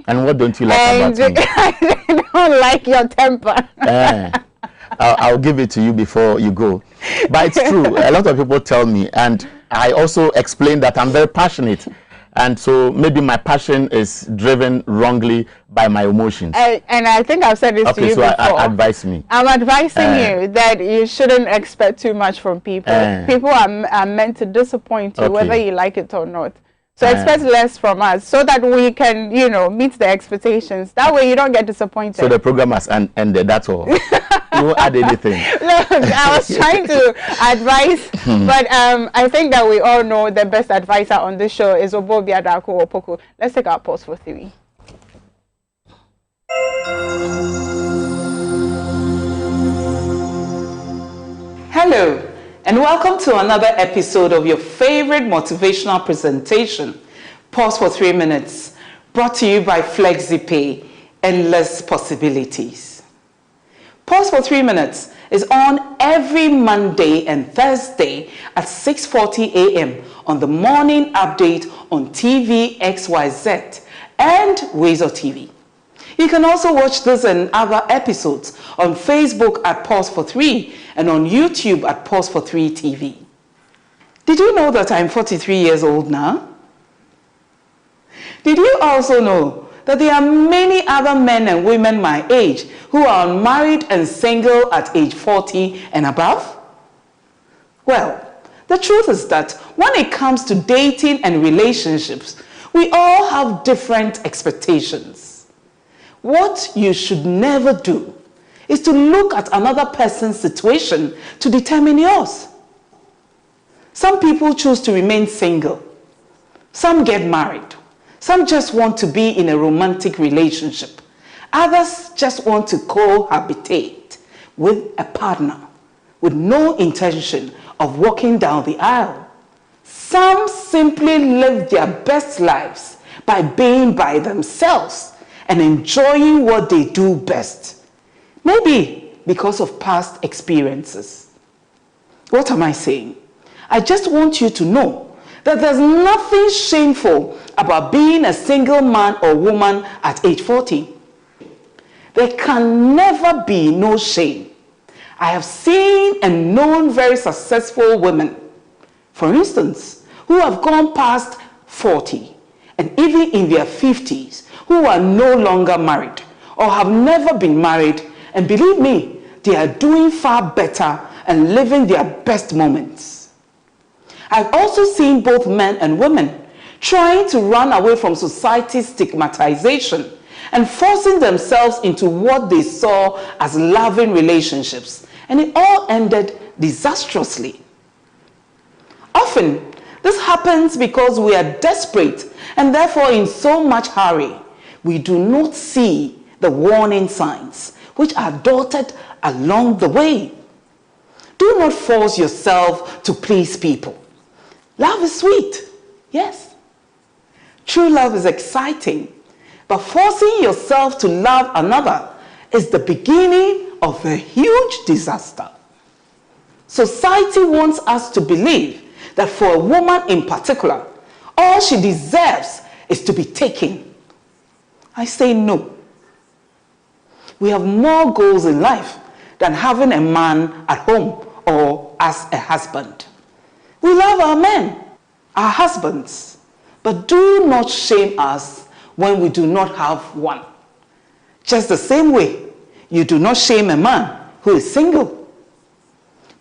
And what don't you like about me? I don't like your temper. I'll give it to you before you go. But it's true. A lot of people tell me, and I also explain that I'm very passionate. And so maybe my passion is driven wrongly by my emotions. And I think I've said this to you before. Advise me. I'm advising you that you shouldn't expect too much from people. People are meant to disappoint you, whether you like it or not. So expect less from us so that we can, you know, meet the expectations. That way you don't get disappointed. So the program has ended, that's all. You won't add anything. Look, I was trying to advise, but I think that we all know the best advisor on this show is Obobi Adako Opoku. Let's take our pause for 3. Hello, and welcome to another episode of your favorite motivational presentation, Pause for 3 Minutes, brought to you by FlexiPay, Endless Possibilities. Pause for 3 Minutes is on every Monday and Thursday at 6:40 a.m. on the morning update on TV Xyz and Xyz TV. You can also watch this and other episodes on Facebook at Pause for 3 and on YouTube at Pause for 3 TV. Did you know that I'm 43 years old now? Did you also know that there are many other men and women my age who are unmarried and single at age 40 and above? Well, the truth is that when it comes to dating and relationships, we all have different expectations. What you should never do is to look at another person's situation to determine yours. Some people choose to remain single. Some get married. Some just want to be in a romantic relationship. Others just want to cohabitate with a partner with no intention of walking down the aisle. Some simply live their best lives by being by themselves and enjoying what they do best. Maybe because of past experiences. What am I saying? I just want you to know that there's nothing shameful about being a single man or woman at age 40. There can never be no shame. I have seen and known very successful women, for instance, who have gone past 40 and even in their 50s, who are no longer married or have never been married, and believe me, they are doing far better and living their best moments. I've also seen both men and women trying to run away from society's stigmatization and forcing themselves into what they saw as loving relationships, and it all ended disastrously. Often, this happens because we are desperate and therefore in so much hurry, we do not see the warning signs which are dotted along the way. Do not force yourself to please people. Love is sweet, yes. True love is exciting, but forcing yourself to love another is the beginning of a huge disaster. Society wants us to believe that for a woman in particular, all she deserves is to be taken. I say no. We have more goals in life than having a man at home or as a husband. We love our men, our husbands, but do not shame us when we do not have one. Just the same way, you do not shame a man who is single.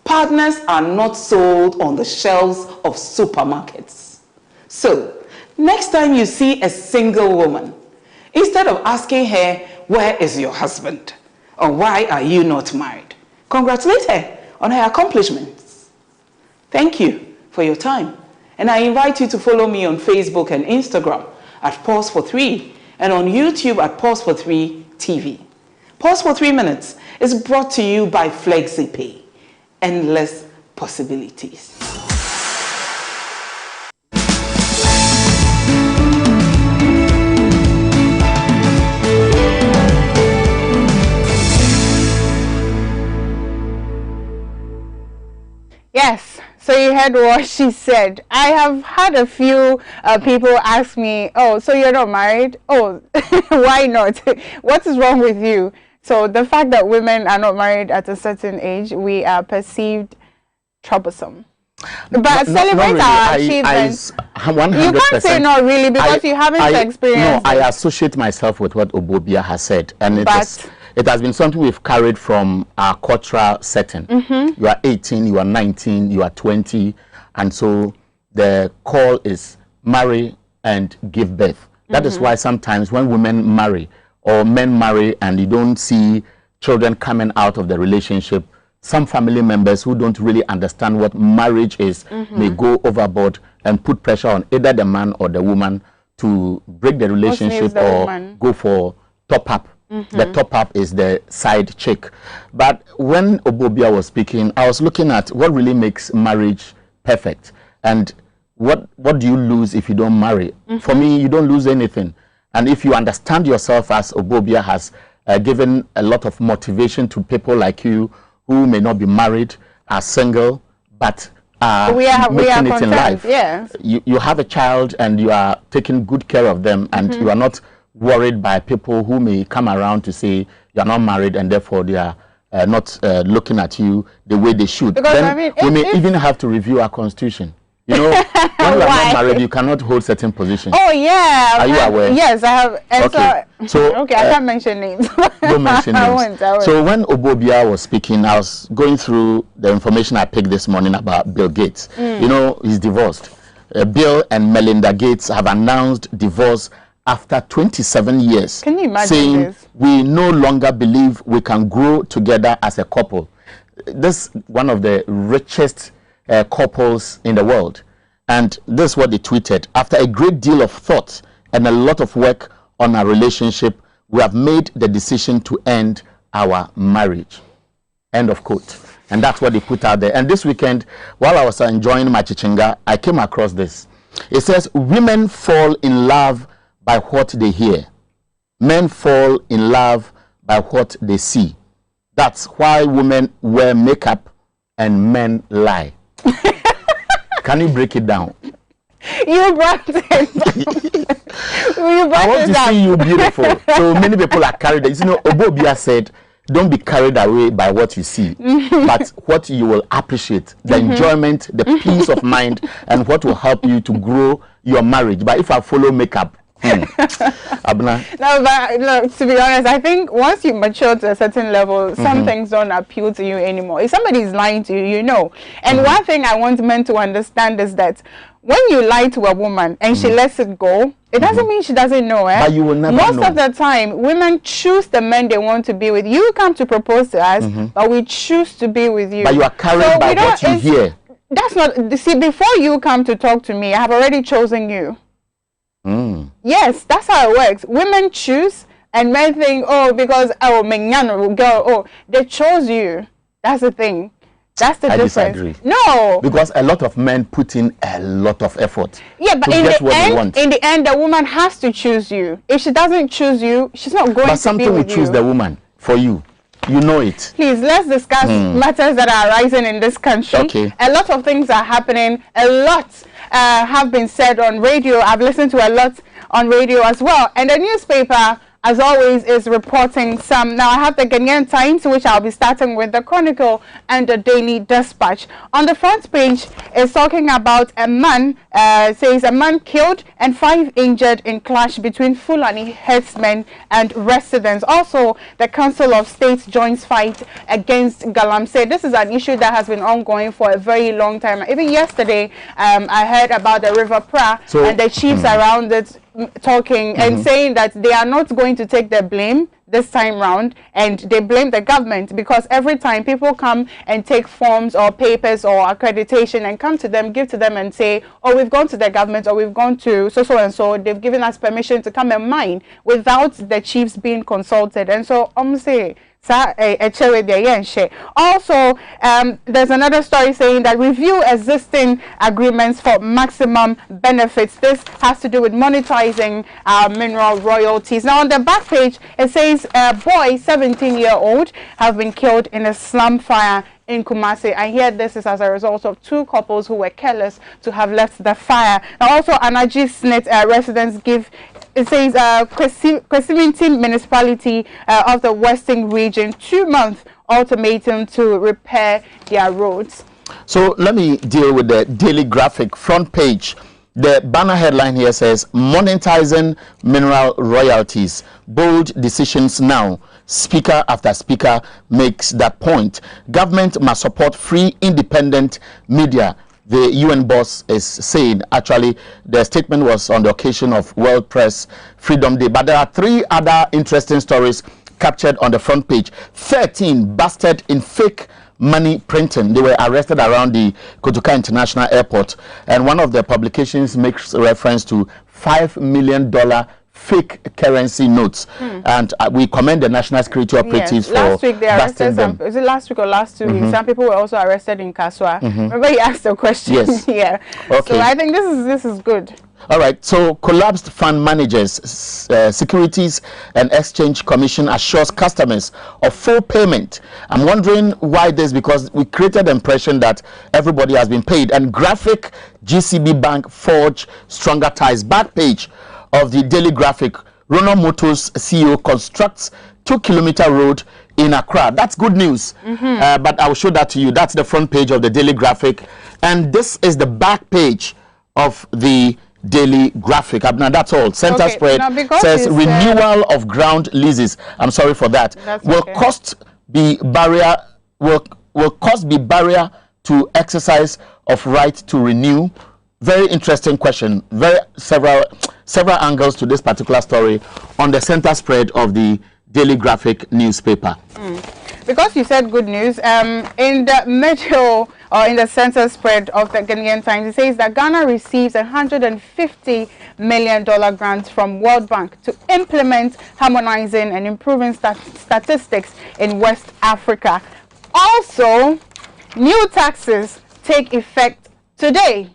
Partners are not sold on the shelves of supermarkets. So, next time you see a single woman, instead of asking her, "Where is your husband?" or "Why are you not married?" congratulate her on her accomplishments. Thank you for your time. And I invite you to follow me on Facebook and Instagram at Pause for 3 and on YouTube at Pause for 3 TV. Pause for 3 Minutes is brought to you by FlexiPay, Endless Possibilities. Yes, so you heard what she said. I have had a few people ask me, oh, so you're not married? Oh, why not? What is wrong with you? So the fact that women are not married at a certain age, we are perceived troublesome. But celebrate really. Our achievements. You can't say not really because you haven't experienced. No, I associate myself with what Obobia has said, and it has been something we've carried from our cultural setting. You are 18, you are 19, you are 20, and so the call is marry and give birth. That is why sometimes when women marry or men marry and you don't see children coming out of the relationship, some family members who don't really understand what marriage is may go overboard and put pressure on either the man or the woman to break the relationship or go for top up. The top up is the side chick. But when Obobia was speaking, I was looking at what really makes marriage perfect and what do you lose if you don't marry. For me, you don't lose anything. And if you understand yourself, as Obobia has given a lot of motivation to people like you who may not be married, are single, but we are making it in life. Yes. You have a child and you are taking good care of them, and you are not worried by people who may come around to say you are not married and therefore they are not looking at you the way they should. Because then I mean, we may even have to review our constitution. You know, when you are not married, you cannot hold certain positions. Oh, yeah. Are you aware? Yes, I have. And okay. Okay, I can't mention names. Don't mention names. I won't. So when Obobia was speaking, I was going through the information I picked this morning about Bill Gates. You know, he's divorced. Bill and Melinda Gates have announced divorce after 27 years. Can you imagine saying this? We no longer believe we can grow together as a couple. This is one of the richest couples in the world, and this is what they tweeted: after a great deal of thought and a lot of work on our relationship, we have made the decision to end our marriage. End of quote. And that's what they put out there. And this weekend, while I was enjoying my chichinga, I came across this. It says, women fall in love by what they hear, men fall in love by what they see. That's why women wear makeup and men lie. Can you break it down? You brought it. I want to see you beautiful. So many people are carried away. You know, Obobia said, don't be carried away by what you see, but what you will appreciate, the enjoyment, the peace of mind, and what will help you to grow your marriage. But if I follow makeup, Abna. No, but look, to be honest, I think once you mature to a certain level, some things don't appeal to you anymore. If somebody is lying to you, you know. And one thing I want men to understand is that when you lie to a woman and she lets it go, it doesn't mean she doesn't know. But you will never Most know. of the time, women choose the men they want to be with. You come to propose to us, but we choose to be with you. But you are carried by what you hear. That's not, see, before you come to talk to me, I have already chosen you. Yes, that's how it works. Women choose and men think, oh, because, oh, girl, oh, they chose you. That's the thing. That's the difference. Disagree. No. Because a lot of men put in a lot of effort. Yeah, but in the end, the woman has to choose you. If she doesn't choose you, she's not going to be with you. But something will choose the woman for you. You know it. Please, let's discuss matters that are arising in this country. Okay. A lot of things are happening. A lot have been said on radio. I've listened to a lot on radio as well. And the newspaper, as always, is reporting some. Now, I have the Ghanaian Times, which I'll be starting with, the Chronicle and the Daily Dispatch. On the front page, it's talking about a man, says a man killed and 5 injured in clash between Fulani herdsmen and residents. Also, the Council of States joins fight against Galamsey. This is an issue that has been ongoing for a very long time. Even yesterday, I heard about the River Pra and the chiefs around it talking and saying that they are not going to take the blame this time round, and they blame the government because every time people come and take forms or papers or accreditation and come to them, give to them and say, oh, we've gone to the government or we've gone to so and so, they've given us permission to come and mine without the chiefs being consulted. And so I'm saying also, there's another story saying that review existing agreements for maximum benefits. This has to do with monetizing mineral royalties. Now, on the back page, it says a boy, 17-year-old, have been killed in a slum fire in Kumasi. And here this is as a result of 2 couples who were careless to have left the fire. Now also Anaji Snit residents give, it says Kwesiminti municipality of the Western region 2-month ultimatum to repair their roads. So let me deal with the Daily Graphic front page. The banner headline here says, monetizing mineral royalties, bold decisions now. Speaker after speaker makes that point. Government must support free, independent media. The UN boss is saying, actually, the statement was on the occasion of World Press Freedom Day. But there are 3 other interesting stories captured on the front page. 13 busted in fake money printing. They were arrested around the Kotoka International Airport, and one of the publications makes reference to $5 million fake currency notes. And we commend the National Security Operatives for last week they arrested them. Is it last week or last 2 weeks? Some people were also arrested in Kaswa. Remember you asked the question? Yes. Yeah. Okay. So I think this is good. All right, so collapsed fund managers, Securities and Exchange Commission assures customers of full payment. I'm wondering why this, because we created the impression that everybody has been paid. And Graphic GCB Bank forge stronger ties. Back page of the Daily Graphic, Ronald Motors CEO constructs 2-kilometer road in Accra. That's good news. But I'll show that to you. That's the front page of the Daily Graphic. And this is the back page of the Daily Graphic. Now that's all. Center spread says renewal of ground leases. I'm sorry for that. Will cost be barrier to exercise of right to renew? Very interesting question. Several angles to this particular story on the center spread of the Daily Graphic newspaper. Because you said good news, in the middle or in the center spread of the Ghanaian Times, it says that Ghana receives $150 million grant from World Bank to implement harmonizing and improving statistics in West Africa. Also, new taxes take effect today.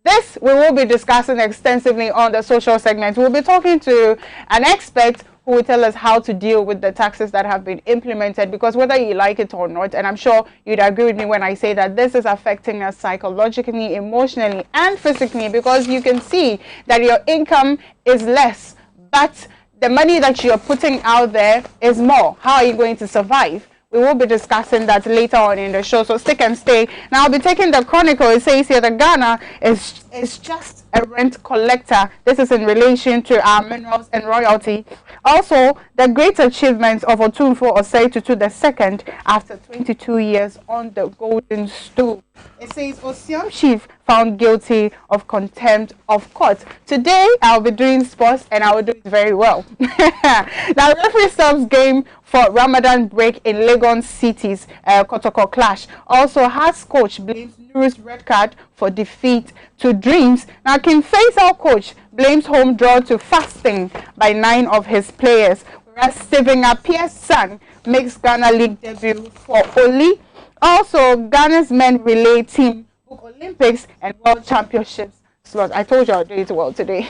This we will be discussing extensively on the social segment. We'll be talking to an expert who will tell us how to deal with the taxes that have been implemented, because whether you like it or not, and I'm sure you'd agree with me when I say that this is affecting us psychologically, emotionally, and physically, because you can see that your income is less, but the money that you're putting out there is more. How are you going to survive? We will be discussing that later on in the show, so stick and stay. Now I'll be taking the Chronicle. It says here that Ghana is just a rent collector. This is in relation to our minerals and royalty. Also, the great achievements of Otumfuo Osei Tutu II after 22 years on the golden stool. It says Osiam Chief found guilty of contempt of court. Today, I'll be doing sports and I will do it very well. Now, referee stops game for Ramadan break in Legon City's Kotoko clash. Also, Hearts coach blames Nuru's red card for defeat to Dreams. Now, King Faisal coach blames home draw to fasting by 9 of his players. Whereas Stephen Appiah's son makes Ghana League debut for Oli. Also, Ghana's men relay team book Olympics and World Championships slot. I told you I'll do it well today.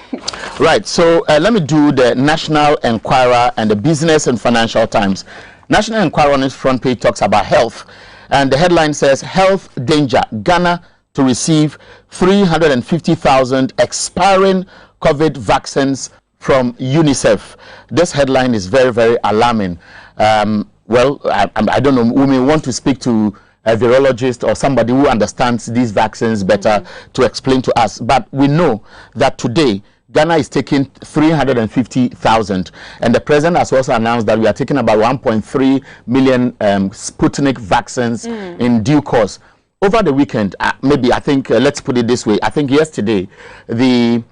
Right, so let me do the National Enquirer and the Business and Financial Times. National Enquirer on its front page talks about health, and the headline says, health danger, Ghana to receive 350,000 expiring COVID vaccines from UNICEF. This headline is very, very alarming. Well, I don't know, we may want to speak to a virologist or somebody who understands these vaccines better to explain to us. But we know that today, Ghana is taking 350,000, and the president has also announced that we are taking about 1.3 million Sputnik vaccines in due course. Over the weekend, maybe I think, let's put it this way, I think yesterday, the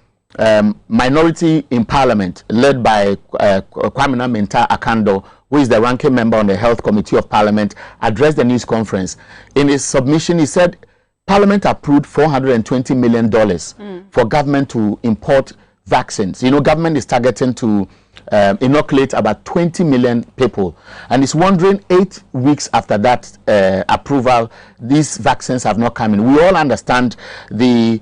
minority in parliament led by Kwamina Menta Akando, who is the ranking member on the Health Committee of Parliament, addressed the news conference. In his submission, he said Parliament approved $420 million for government to import vaccines. You know, government is targeting to inoculate about 20 million people, and it's wondering 8 weeks after that approval, these vaccines have not come in. We all understand the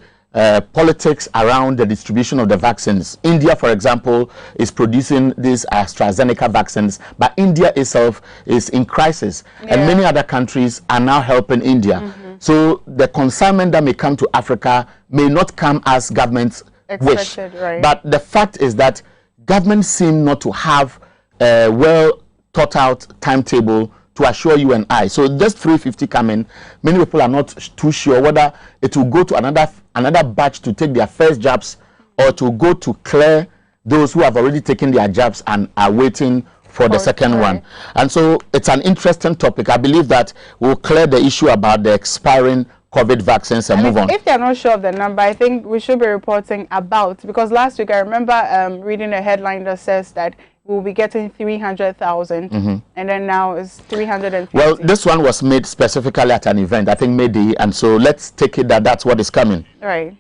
politics around the distribution of the vaccines. India, for example, is producing these AstraZeneca vaccines, but India itself is in crisis, and many other countries are now helping India. So the consignment that may come to Africa may not come as governments wish. Right. But the fact is that governments seem not to have a well thought out timetable to assure you and I. So this 350 coming, many people are not too sure whether it will go to another batch to take their first jabs, or to go to clear those who have already taken their jabs and are waiting for the second one. And so it's an interesting topic. I believe that we'll clear the issue about the expiring COVID vaccines and move on. If they're not sure of the number, I think we should be reporting about, because last week I remember reading a headline that says that we'll be getting 300,000, and then now it's 350. Well, this one was made specifically at an event, I think May, and so let's take it that that's what is coming. Right.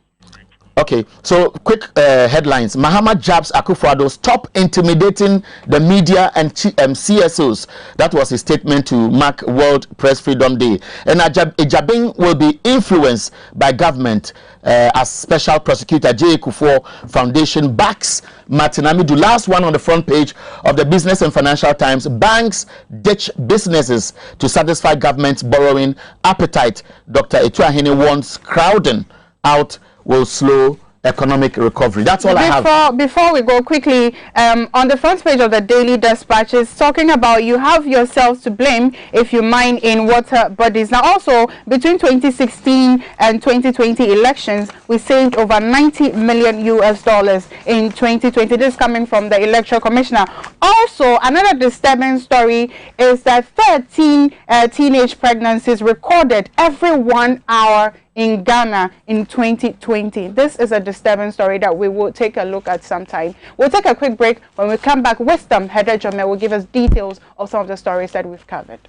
Okay, so quick headlines. Mahama jabs Akufo-Addo, stop intimidating the media and CSOs. That was his statement to mark World Press Freedom Day. And Ejabing will be influenced by government as Special Prosecutor J. Kufuor Foundation backs Martin Amidu. Last one on the front page of the Business and Financial Times. Banks ditch businesses to satisfy government's borrowing appetite. Dr. Etuahene warns crowding out will slow economic recovery. That's all I have. Before we go quickly, on the front page of the Daily Dispatch is talking about you have yourselves to blame if you mine in water bodies. Now also, between 2016 and 2020 elections, we saved over $90 million in 2020. This is coming from the Electoral Commissioner. Also, another disturbing story is that 13 teenage pregnancies recorded every 1 hour in Ghana in 2020. This is a disturbing story that we will take a look at sometime. We'll take a quick break. When we come back, Wisdom Heather Jome will give us details of some of the stories that we've covered.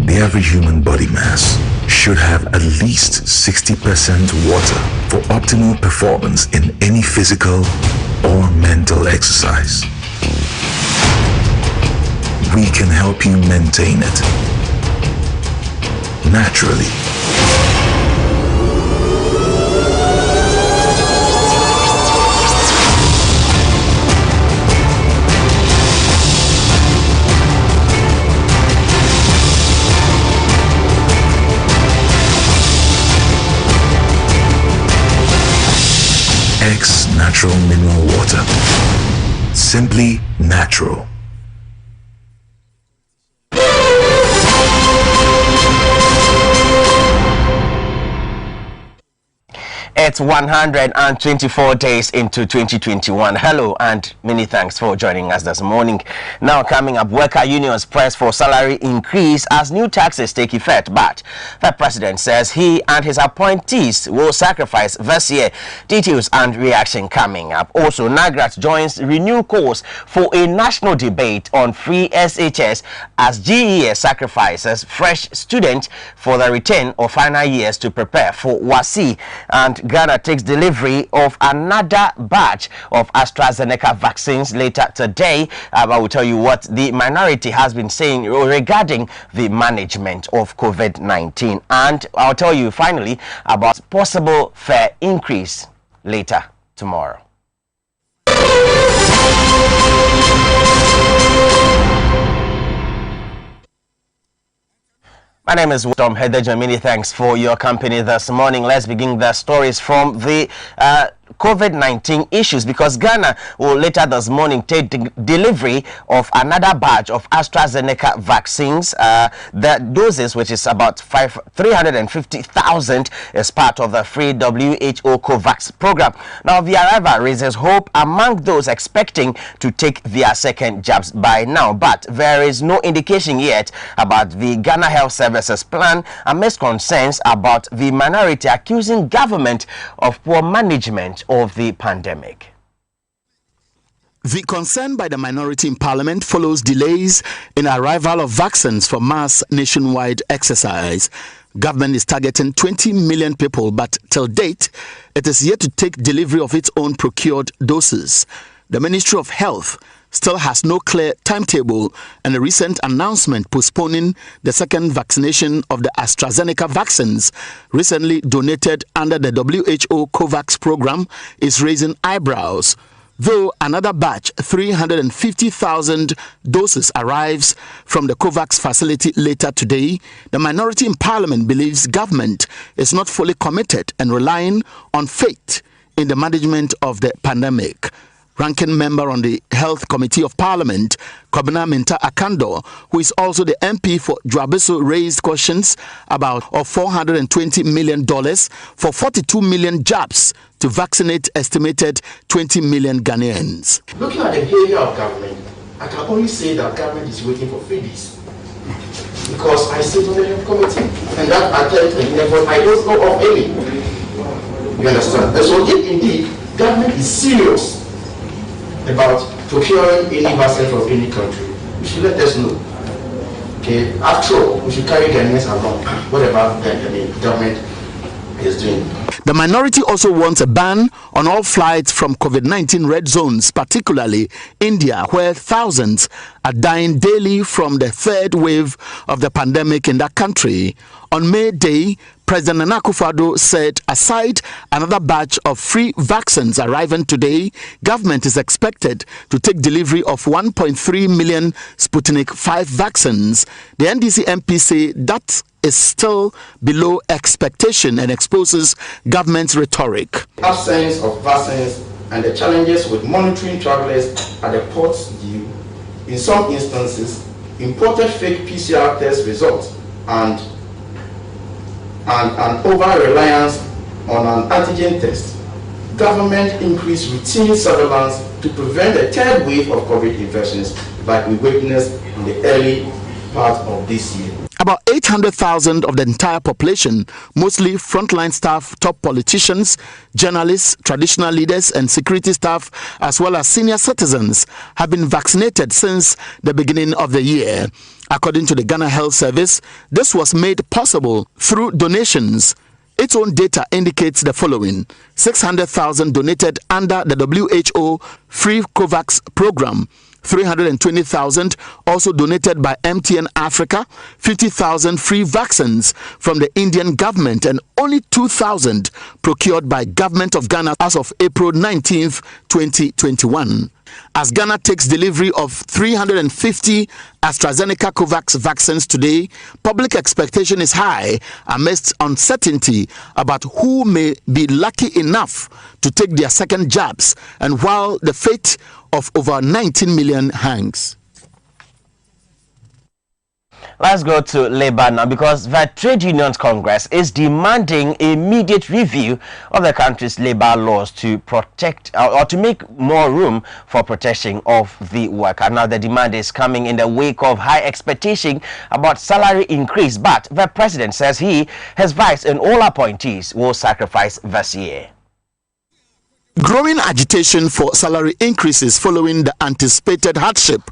The average human body mass should have at least 60% water for optimal performance in any physical or mental exercise. We can help you maintain it naturally. X Natural Mineral Water. Simply natural. It's 124 days into 2021. Hello and many thanks for joining us this morning. Now coming up, worker unions press for salary increase as new taxes take effect. But the president says he and his appointees will sacrifice this year. Details and reaction coming up. Also, Nagrat joins renewed calls for a national debate on free SHS as GES sacrifices fresh students for the return of final years to prepare for WASI. And Ghana takes delivery of another batch of AstraZeneca vaccines later today. I will tell you what the minority has been saying regarding the management of COVID-19. And I'll tell you finally about possible fare increase later tomorrow. My name is Tom Heather Jome. Thanks for your company this morning. Let's begin the stories from the COVID-19 issues, because Ghana will later this morning take delivery of another batch of AstraZeneca vaccines. The doses, which is about 350,000, is part of the free WHO COVAX program. Now, the arrival raises hope among those expecting to take their second jabs by now, but there is no indication yet about the Ghana Health Services plan amidst concerns about the minority accusing government of poor management of the pandemic. The concern by the minority in parliament follows delays in arrival of vaccines for mass nationwide exercise. Government is targeting 20 million people, but till date, it is yet to take delivery of its own procured doses. The Ministry of Health still has no clear timetable, and a recent announcement postponing the second vaccination of the AstraZeneca vaccines recently donated under the WHO COVAX program is raising eyebrows. Though another batch, 350,000 doses, arrives from the COVAX facility later today, the minority in parliament believes government is not fully committed and relying on faith in the management of the pandemic. Ranking member on the Health Committee of Parliament, Kobina Minta Akando, who is also the MP for Dwabeso, raised questions about $420 million for 42 million jabs to vaccinate estimated 20 million Ghanaians. Looking at the behavior of government, I can only say that government is waiting for freebies. Because I sit on the Health Committee, and that attempt and effort, I don't know of any. You understand? And so if indeed government is serious about procuring any vaccine from any country, we should let us know. Okay, after all, we should carry Ghanaians along, whatever the government is doing. The minority also wants a ban on all flights from COVID-19 red zones, particularly India, where thousands are dying daily from the third wave of the pandemic in that country. On May Day, President Nana Akufo-Addo said aside another batch of free vaccines arriving today, government is expected to take delivery of 1.3 million Sputnik 5 vaccines. The NDC MP say that is still below expectation and exposes government's rhetoric. Absence of vaccines and the challenges with monitoring travelers at the ports due, in some instances, imported fake PCR test results and over-reliance on an antigen test. Government increased routine surveillance to prevent a third wave of COVID infections like we witnessed in the early part of this year. About 800,000 of the entire population, mostly frontline staff, top politicians, journalists, traditional leaders, and security staff, as well as senior citizens, have been vaccinated since the beginning of the year. According to the Ghana Health Service, this was made possible through donations. Its own data indicates the following: 600,000 donated under the WHO free COVAX program, 320,000 also donated by MTN Africa, 50,000 free vaccines from the Indian government, and only 2,000 procured by Government of Ghana as of April 19th, 2021. As Ghana takes delivery of 350 AstraZeneca COVAX vaccines today, public expectation is high amidst uncertainty about who may be lucky enough to take their second jabs, and while the fate of over 19 million hangs. Let's go to Labour now, because the Trade Unions Congress is demanding immediate review of the country's labour laws to protect or to make more room for protection of the worker. Now, the demand is coming in the wake of high expectation about salary increase, but the president says he, his vice, and all appointees will sacrifice this year. Growing agitation for salary increases following the anticipated hardship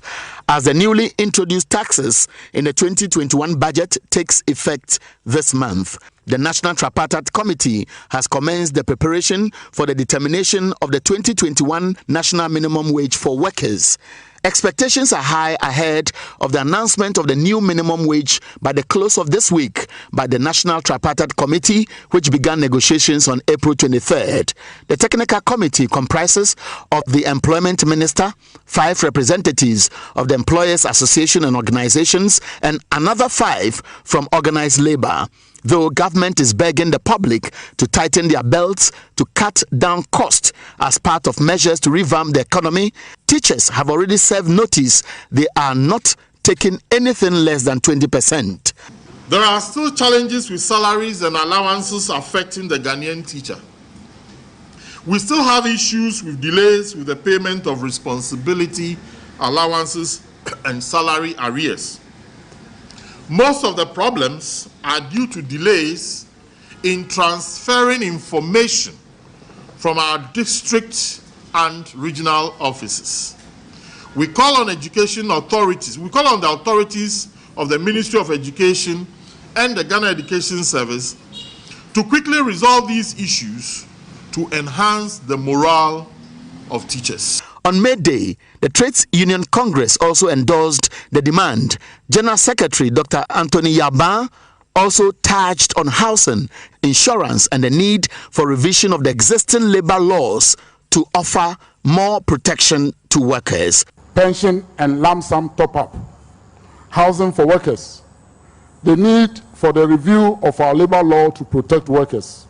as the newly introduced taxes in the 2021 budget takes effect this month. The National Tripartite Committee has commenced the preparation for the determination of the 2021 national minimum wage for workers. Expectations are high ahead of the announcement of the new minimum wage by the close of this week by the National Tripartite Committee, which began negotiations on April 23rd. The technical committee comprises of the Employment Minister, 5 representatives of the Employers Association and Organizations, and another 5 from organized labor. Though government is begging the public to tighten their belts to cut down costs as part of measures to revamp the economy, teachers have already served notice they are not taking anything less than 20%. There are still challenges with salaries and allowances affecting the Ghanaian teacher. We still have issues with delays with the payment of responsibility, allowances, and salary arrears. Most of the problems are due to delays in transferring information from our district and regional offices. We call on education authorities, we call on the authorities of the Ministry of Education and the Ghana Education Service to quickly resolve these issues to enhance the morale of teachers. On May Day, the Trades Union Congress also endorsed the demand. General Secretary Dr. Anthony Yaba also touched on housing, insurance, and the need for revision of the existing labor laws to offer more protection to workers. Pension and lump sum top-up, housing for workers, the need for the review of our labor law to protect workers,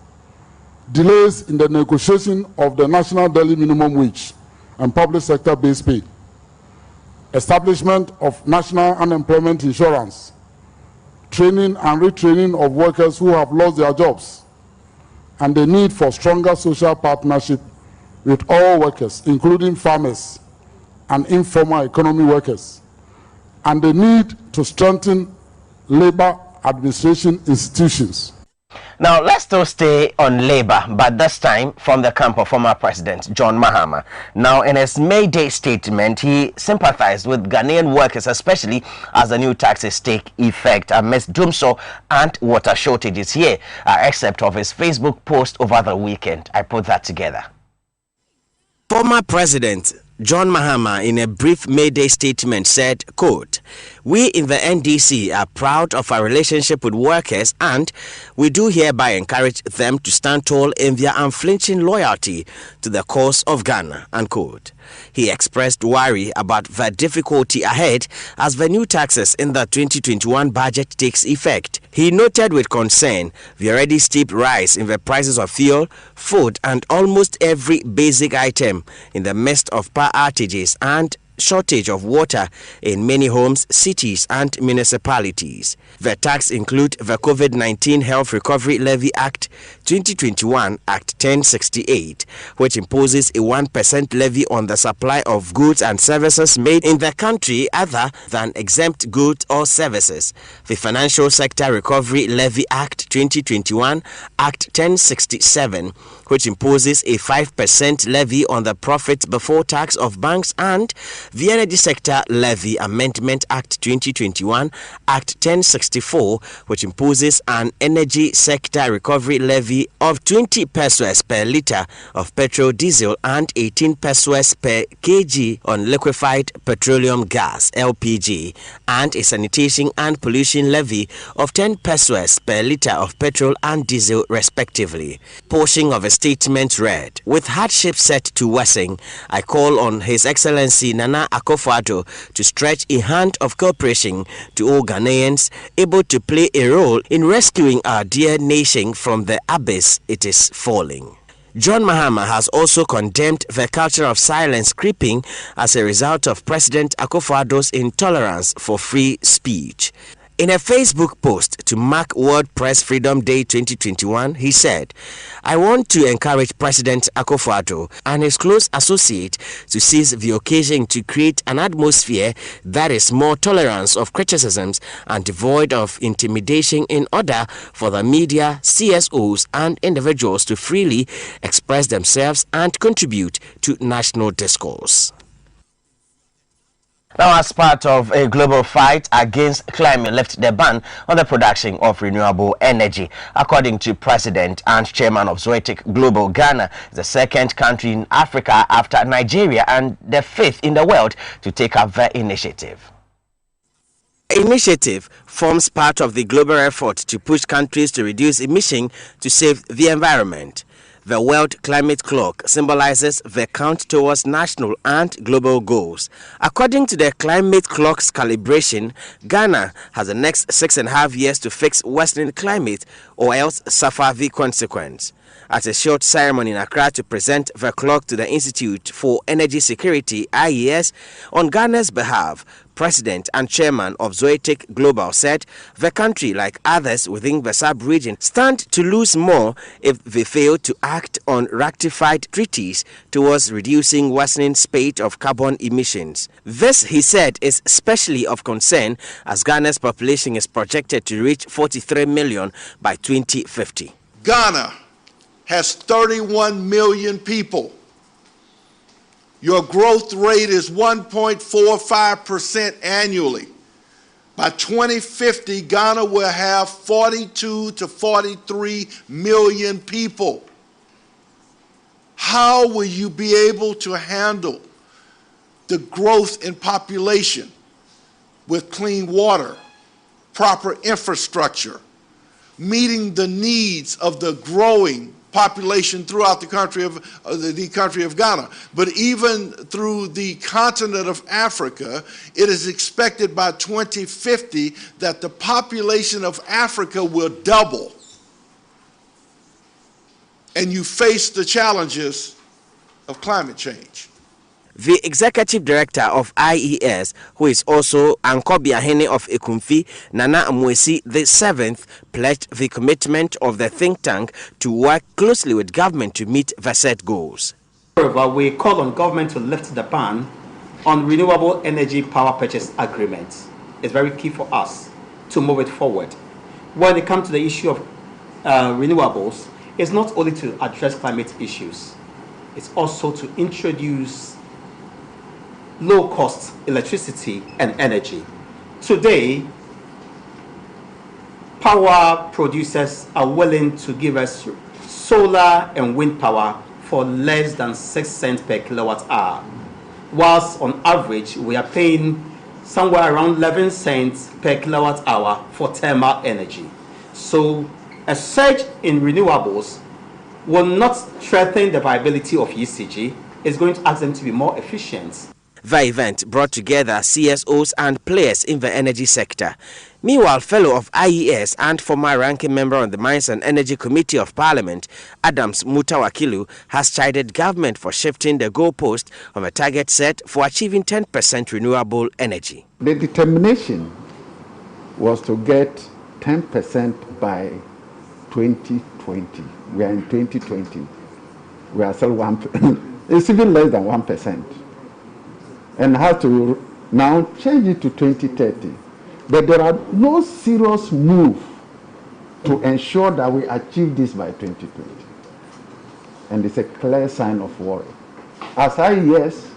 delays in the negotiation of the national daily minimum wage and public sector base pay, establishment of national unemployment insurance, training and retraining of workers who have lost their jobs, and the need for stronger social partnership with all workers, including farmers and informal economy workers, and the need to strengthen labor administration institutions. Now, let's still stay on labor, but this time from the camp of former President John Mahama. Now, in his May Day statement, he sympathized with Ghanaian workers, especially as the new taxes take effect amidst doomsday and water shortages here, except of his Facebook post over the weekend. I put that together. Former President John Mahama, in a brief May Day statement, said, quote, "We in the NDC are proud of our relationship with workers, and we do hereby encourage them to stand tall in their unflinching loyalty to the cause of Ghana," unquote. He expressed worry about the difficulty ahead as the new taxes in the 2021 budget takes effect. He noted with concern the already steep rise in the prices of fuel, food, and almost every basic item in the midst of power outages and shortage of water in many homes, cities, and municipalities. The tax include the COVID-19 Health Recovery Levy Act 2021, Act 1068, which imposes a 1% levy on the supply of goods and services made in the country other than exempt goods or services. The Financial Sector Recovery Levy Act 2021, Act 1067, which imposes a 5% levy on the profit before tax of banks, and the Energy Sector Levy Amendment Act 2021, Act 1064, which imposes an Energy Sector Recovery Levy of 20 pesos per litre of petrol, diesel, and 18 pesos per kg on liquefied petroleum gas, LPG, and a Sanitation and Pollution Levy of 10 pesos per litre of petrol and diesel, respectively. Portion of a statement read, "With hardship set to worsen, I call on His Excellency Nana Akufo-Addo to stretch a hand of cooperation to all Ghanaians able to play a role in rescuing our dear nation from the abyss it is falling." John Mahama has also condemned the culture of silence creeping as a result of President Akufo-Addo's intolerance for free speech. In a Facebook post to mark World Press Freedom Day 2021, he said, "I want to encourage President Akufo-Addo and his close associate to seize the occasion to create an atmosphere that is more tolerant of criticisms and devoid of intimidation in order for the media, CSOs, and individuals to freely express themselves and contribute to national discourse." Now, as part of a global fight against climate, lift the ban on the production of renewable energy. According to President and Chairman of Zoetic Global, Ghana is the second country in Africa after Nigeria and the fifth in the world to take up the initiative. The initiative forms part of the global effort to push countries to reduce emission to save the environment. The World Climate Clock symbolizes the count towards national and global goals. According to the Climate Clock's calibration, Ghana has the next 6.5 years to fix worsening climate or else suffer the consequence. At a short ceremony in Accra to present the clock to the Institute for Energy Security, IES, on Ghana's behalf, President and Chairman of Zoetic Global said the country, like others within the sub-region, stand to lose more if they fail to act on ratified treaties towards reducing worsening spate of carbon emissions. This, he said, is especially of concern as Ghana's population is projected to reach 43 million by 2050. Ghana has 31 million people. Your growth rate is 1.45% annually. By 2050, Ghana will have 42 to 43 million people. How will you be able to handle the growth in population with clean water, proper infrastructure, meeting the needs of the growing population throughout the country of Ghana? But even through the continent of Africa, it is expected by 2050 that the population of Africa will double. And you face the challenges of climate change. The executive director of IES, who is also Ankobia Hene of Ekumfi, Nana Amwesi the 7th, pledged the commitment of the think tank to work closely with government to meet the set goals. However, we call on government to lift the ban on renewable energy power purchase agreements. It's very key for us to move it forward. When it comes to the issue of renewables, it's not only to address climate issues, it's also to introduce low-cost electricity and energy. Today, power producers are willing to give us solar and wind power for less than 6 cents per kilowatt hour, whilst on average we are paying somewhere around 11 cents per kilowatt hour for thermal energy. So a surge in renewables will not strengthen the viability of ECG. It's going to ask them to be more efficient. The event brought together CSOs and players in the energy sector. Meanwhile, fellow of IES and former ranking member on the Mines and Energy Committee of Parliament, Adams Mutawakilu, has chided government for shifting the goalpost of a target set for achieving 10% renewable energy. The determination was to get 10% by 2020. We are in 2020. We are still it's even less than 1%. And have to now change it to 2030. But there are no serious move to ensure that we achieve this by 2020. And it's a clear sign of worry. As IES,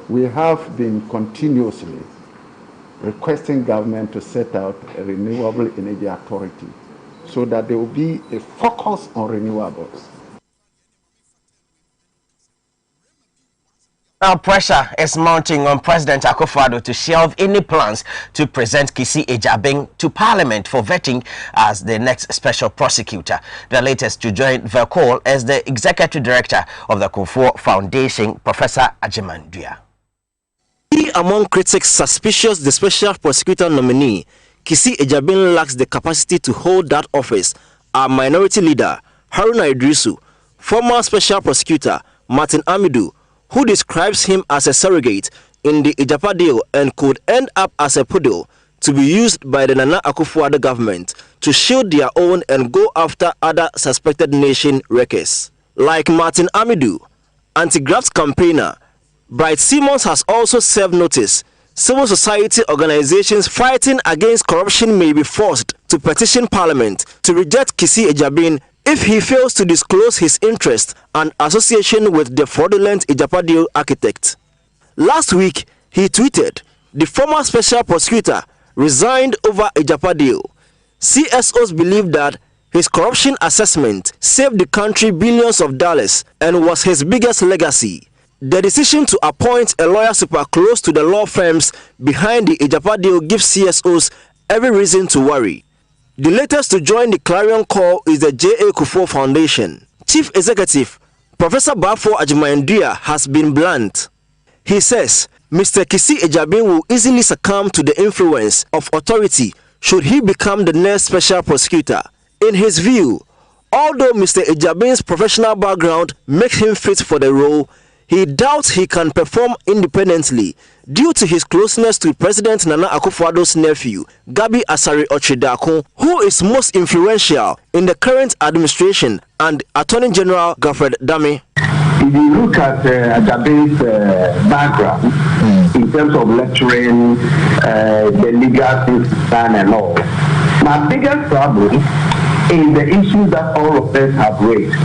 we have been continuously requesting government to set out a renewable energy authority so that there will be a focus on renewables. Now, pressure is mounting on President Akufo-Addo to shelve any plans to present Kisi Ejabing to Parliament for vetting as the next special prosecutor. The latest to join the call is the Executive Director of the Kufuor Foundation, Professor Agyemang. Among critics suspicious the special prosecutor nominee, Kisi Ejabing lacks the capacity to hold that office, are Minority Leader Haruna Idrisu, former special prosecutor Martin Amidu, who describes him as a surrogate in the Ijapa deal and could end up as a poodle to be used by the Nana Akufo-Addo government to shield their own and go after other suspected nation wreckers. Like Martin Amidu, anti-graft campaigner, Bright Simmons has also served notice. Civil society organizations fighting against corruption may be forced to petition Parliament to reject Kisi Ejabing if he fails to disclose his interest and association with the fraudulent Ijapa deal architect. Last week, he tweeted, the former special prosecutor resigned over Ijapa deal. CSOs believe that his corruption assessment saved the country billions of dollars and was his biggest legacy. The decision to appoint a lawyer super close to the law firms behind the Ijapa deal gives CSOs every reason to worry. The latest to join the clarion call is the J.A. Kufuor Foundation. Chief Executive Professor Bafo Agyemang has been blunt. He says Mr. Kisi Ejabing will easily succumb to the influence of authority should he become the next special prosecutor. In his view, although Mr. Ejabing's professional background makes him fit for the role, he doubts he can perform independently due to his closeness to President Nana Akufo-Addo's nephew, Gabi Asare Ochidakun, who is most influential in the current administration, and Attorney General Godfred Dame. If you look at Ajabing's background in terms of lecturing, the legal system and all, my biggest problem is the issue that all of us have raised.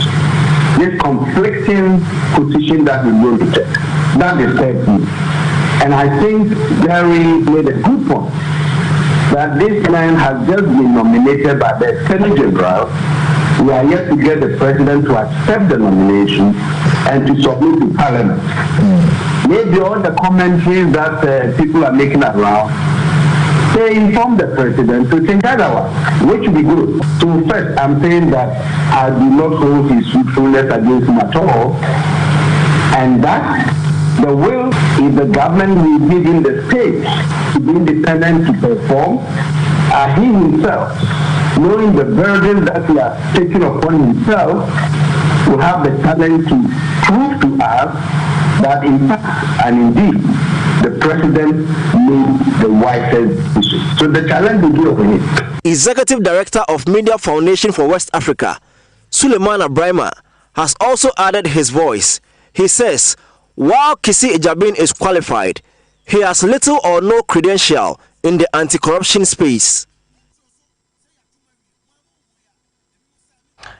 This conflicting position that we going to take. That disturbs me. And I think Gary made a good point that this man has just been nominated by the Attorney General. We are yet to get the President to accept the nomination and to submit to Parliament. Maybe all the commentaries that people are making around, they inform the President to change otherwise, which would be good. So first, I'm saying that I do not hold his truthfulness against him at all, and that the will, if the government will give him the space to be independent to perform, he himself, knowing the burden that he has taken upon himself, will have the talent to prove to us that in fact and indeed the President made the wisest decision. So the challenge will be over here. Executive Director of Media Foundation for West Africa, Suleiman Abrahima, has also added his voice. He says, while Kisi Ejabin is qualified, he has little or no credential in the anti-corruption space.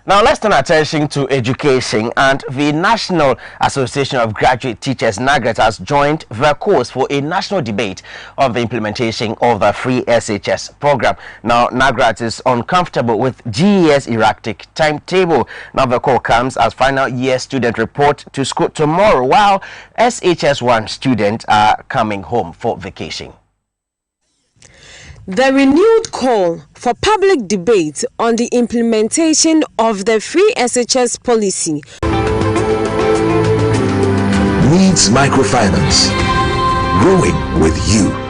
Now let's turn attention to education, and the National Association of Graduate Teachers, NAGRAT, has joined the course for a national debate on the implementation of the free SHS program. Now NAGRAT is uncomfortable with GES erratic timetable. Now the call comes as final year students report to school tomorrow, while SHS1 students are coming home for vacation. The renewed call for public debate on the implementation of the free SHS policy Needs Microfinance, growing with you.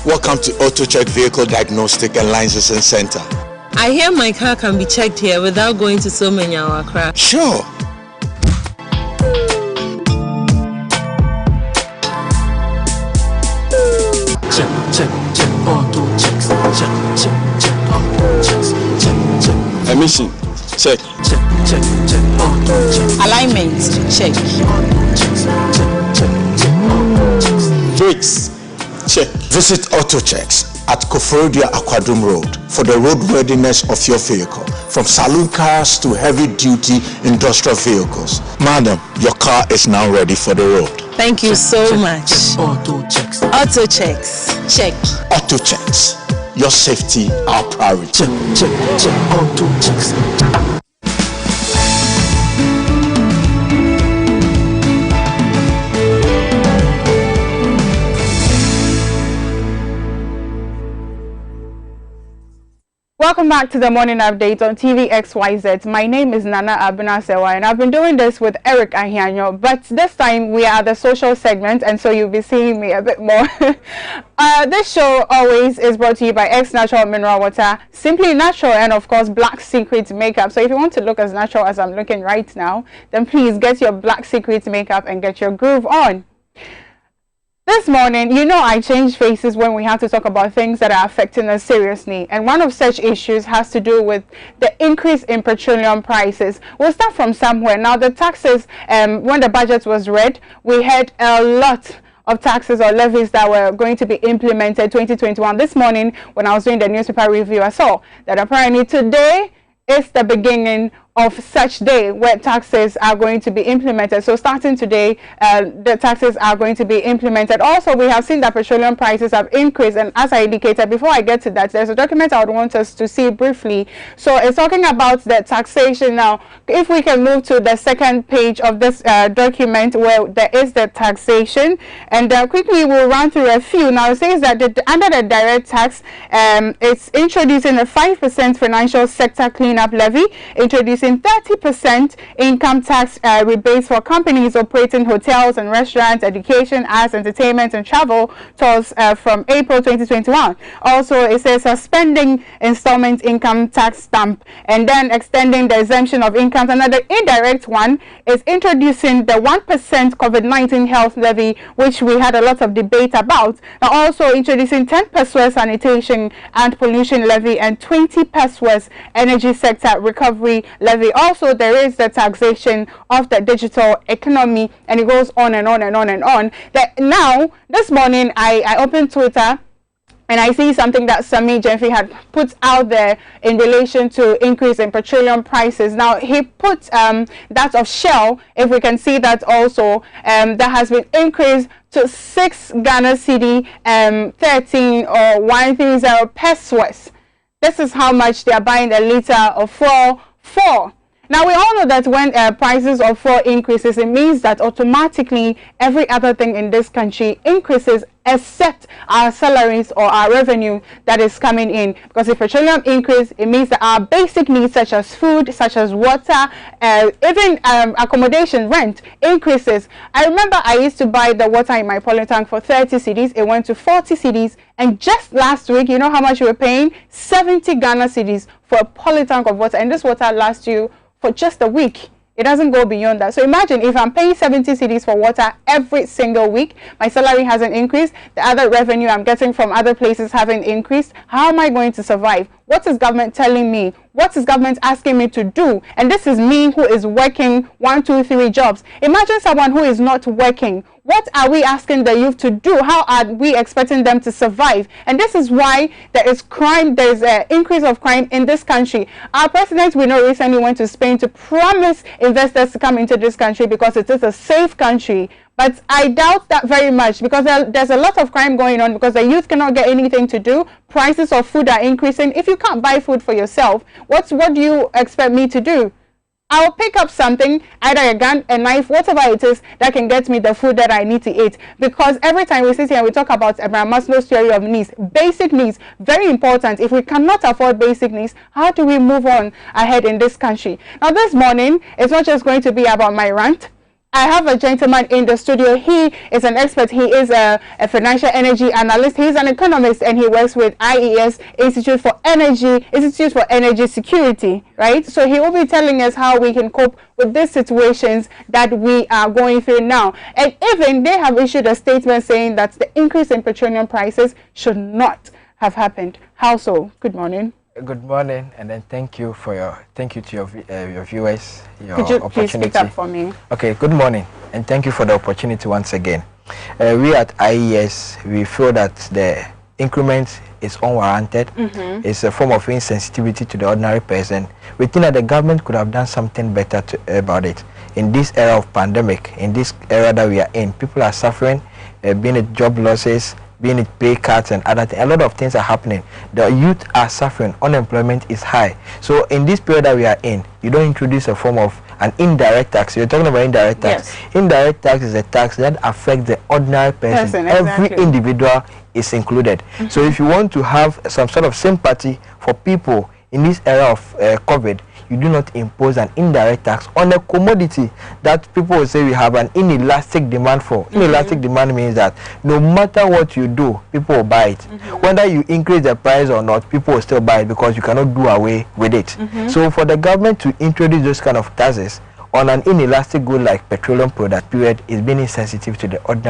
Welcome to Auto Check Vehicle Diagnostic and Licensing Center. I hear my car can be checked here without going to so many hour crap. Sure. Check, auto checks, check, auto checks, check. Emission, check. Check, auto checks. Alignment, check. Brakes, check. Visit Auto Checks at Koforidua Aquadum Road for the roadworthiness of your vehicle, from saloon cars to heavy-duty industrial vehicles. Madam, your car is now ready for the road. Thank you so much. Auto Checks. Auto Checks, check. Auto Checks, your safety our priority. Check, auto checks. Welcome back to the morning update on TV XYZ. My name is Nana Abunasewa and I've been doing this with Eric Ahianyo, but this time we are the social segment and so you'll be seeing me a bit more. This show always is brought to you by X Natural Mineral Water, Simply Natural, and of course Black Secret Makeup. So if you want to look as natural as I'm looking right now, then please get your Black Secret Makeup and get your groove on. This morning, you know I change faces when we have to talk about things that are affecting us seriously. And one of such issues has to do with the increase in petroleum prices. We'll start from somewhere. Now, the taxes, when the budget was read, we had a lot of taxes or levies that were going to be implemented 2021. This morning, when I was doing the newspaper review, I saw that apparently today is the beginning of such day where taxes are going to be implemented. So starting today, the taxes are going to be implemented. Also, we have seen that petroleum prices have increased, and as I indicated, before I get to that, there's a document I would want us to see briefly. So it's talking about the taxation. Now, if we can move to the second page of this document where there is the taxation, and quickly we'll run through a few. Now, it says that under the direct tax, it's introducing a 5% financial sector cleanup levy, introducing 30% income tax rebates for companies operating hotels and restaurants, education, arts, entertainment, and travel tours from April 2021. Also, it says suspending installment income tax stamp and then extending the exemption of income. Another indirect one is introducing the 1% COVID-19 health levy, which we had a lot of debate about. Now, also introducing 10 pesos sanitation and pollution levy and 20 pesos energy sector recovery levy. Also, there is the taxation of the digital economy, and it goes on and on and on and on. That now, this morning, I opened Twitter and I see something that Sami Jenfi had put out there in relation to increase in petroleum prices. Now, he put that of Shell, if we can see that also, that has been increased to 6 Ghana cedi, 13 or 130 pesos. This is how much they are buying a liter of fuel for. Now, we all know that when prices of fuel increases, it means that automatically every other thing in this country increases except our salaries or our revenue that is coming in. Because if petroleum increase, it means that our basic needs such as food, such as water, even accommodation, rent increases. I remember I used to buy the water in my poly tank for 30 cedis. It went to 40 cedis. And just last week, you know how much we were paying? 70 Ghana cedis for a poly tank of water. And this water lasts you for just a week. It doesn't go beyond that. So imagine if I'm paying 70 cedis for water every single week, my salary hasn't increased, the other revenue I'm getting from other places haven't increased. How am I going to survive? What is government telling me? What is government asking me to do? And this is me who is working 1, 2, 3 jobs. Imagine someone who is not working. What are we asking the youth to do? How are we expecting them to survive? And this is why there is crime, there is an increase of crime in this country. Our president, we know, recently went to Spain to promise investors to come into this country because it is a safe country. But I doubt that very much because there's a lot of crime going on because the youth cannot get anything to do. Prices of food are increasing. If you can't buy food for yourself, what do you expect me to do? I'll pick up something, either a gun, a knife, whatever it is that can get me the food that I need to eat. Because every time we sit here and we talk about Abraham Maslow's theory of needs, basic needs, very important. If we cannot afford basic needs, how do we move on ahead in this country? Now, this morning, it's not just going to be about my rant. I have a gentleman in the studio. He is an expert. He is a financial energy analyst. He's an economist and he works with IES, Institute for Energy Security, right? So he will be telling us how we can cope with these situations that we are going through now. And even they have issued a statement saying that the increase in petroleum prices should not have happened. How so? Good morning. Good morning, and then thank you to your viewers. Could you please speak up for me? Okay, good morning, and thank you for the opportunity once again. We at IES, we feel that the increment is unwarranted. It's a form of insensitivity to the ordinary person. We think that the government could have done something better about it. In this era of pandemic, in this era that we are in, people are suffering, being it job losses, being it pay cuts and other things. A lot of things are happening. The youth are suffering. Unemployment is high. So in this period that we are in, you don't introduce a form of an indirect tax. You're talking about indirect tax. Yes. Indirect tax is a tax that affects the ordinary person. Every individual is included. So if you want to have some sort of sympathy for people in this era of COVID, you do not impose an indirect tax on a commodity that people will say we have an inelastic demand for. Inelastic demand means that no matter what you do, people will buy it. Whether you increase the price or not, people will still buy it because you cannot do away with it. So for the government to introduce those kind of taxes on an inelastic good like petroleum product, period, is being insensitive to the ordinary